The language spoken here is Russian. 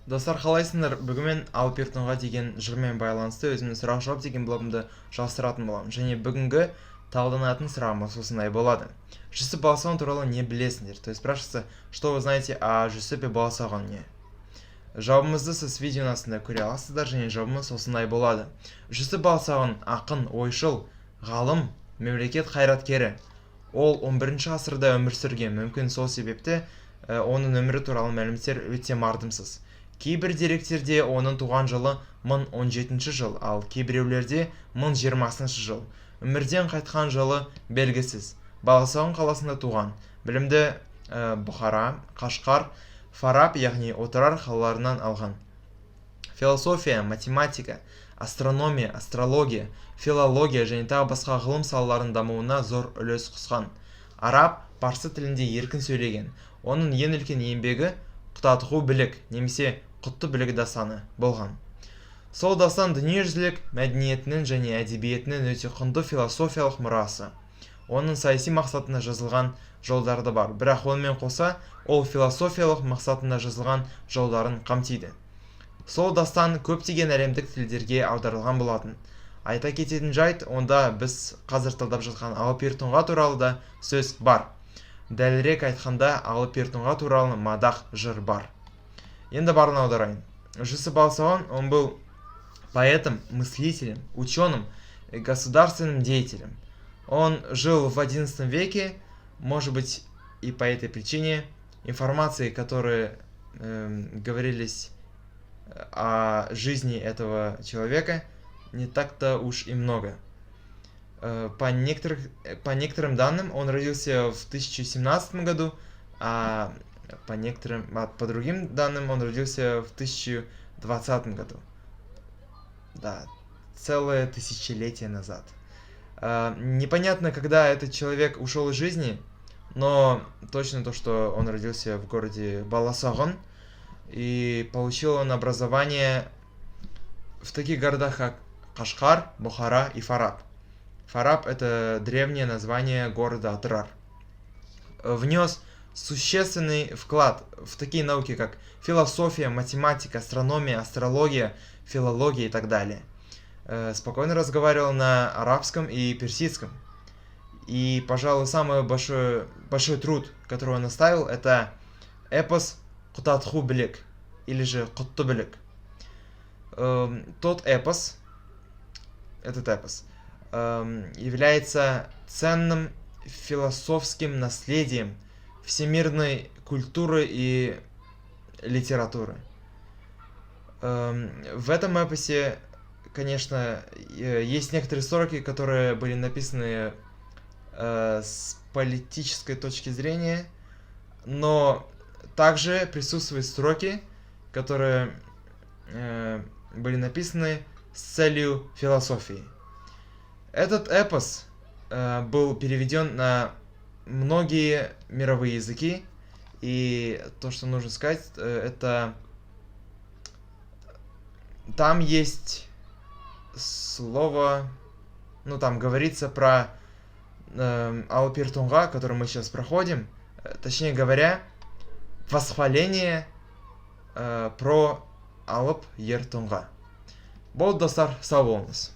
Достар, қалайсыңдар? Бүгін мен алып ертеңға деген жырмен байланысты өзімнің сұрақ жауап деген блогымды жалғастыратын боламын. Және бүгінгі талданатын сұрағымыз осындай болады. Жүсіп Балсағұн туралы не білесіңдер? То есть спрашивается, что вы знаете о Жүсіпе Балсағұне? Жауабымызды сіз видеоның астында көре аласыздар, және жауабымыз осындай болады. Жүсіп Балсағұн ақын, ойшыл, ғалым, мемлекет қайраткері. Ол 11 ғасырда өмір сүрген, мүмкін сол себепті оның өмірі туралы мәліметтер өте мардымсыз. Кейбір деректерде оның туған жылы 1017 жыл, ал кейбіреулерде 1020 жыл. Өмірден қайтқан жылы белгісіз. Балсағұн қаласында туған. Білімді Бұхара, Қашқар, Фараб, яғни Отырар қалаларынан алған. Философия, математика, астрономия, астрология, филология және тағы басқа ғылым салаларының дамуына зор үлес қосқан. Араб, парсы тілінде еркін сөйлеген. Оның ең үлкен еңбегі Құтадғу білік, немесе Құтты білік дастаны болған. Сол дастан дүниежүзілік мәдениетінің және әдебиетінің өте құнды философиялық мұрасы. Оның саяси мақсатына жазылған жолдары бар, бірақ онымен қоса ол философиялық мақсатына жазылған жолдарын қамтиды. Сол дастан көптеген әлемдік тілдерге аударылған болатын. Айта кететін жайт, онда біз қазір талдап жатқан Алып ер-тоңға туралы да сөз бар. Дәлірек айтқанда, Алып ер-тоңға туралы мадақ жыр бар. Енді барын аударайын. Жүсіп Балсағұн, он был поэтом, мыслителем, ученым, государственным деятелем. Он жил в XI веке, может быть, и по этой причине информации, которые говорились о жизни этого человека, не так-то уж и много. По некоторым данным он родился в 1017 году, а по другим данным он родился в 1020 году. Да, целое тысячелетие назад. Непонятно, когда этот человек ушел из жизни, но точно то, что он родился в городе Баласағұн, и получил он образование в таких городах, как Кашкар, Бухара и Фараб. Фараб — это древнее название города Отырар. Внес существенный вклад в такие науки, как философия, математика, астрономия, астрология, филология и так далее. Спокойно разговаривал на арабском и персидском. И, пожалуй, самый большой труд, который он оставил, это эпос Құтадғу білік, или же Құтты білік. Этот эпос является ценным философским наследием всемирной культуры и литературы. В этом эпосе, конечно, есть некоторые строки, которые были написаны с политической точки зрения, но также присутствуют строки, которые были написаны с целью философии. Этот эпос был переведен на многие мировые языки, и то, что нужно сказать, это там есть слово, там говорится про Алып ер-тоңға, который мы сейчас проходим, точнее говоря, восхваление про Алып ер-тоңға. Болды, достар, сау болыңыз.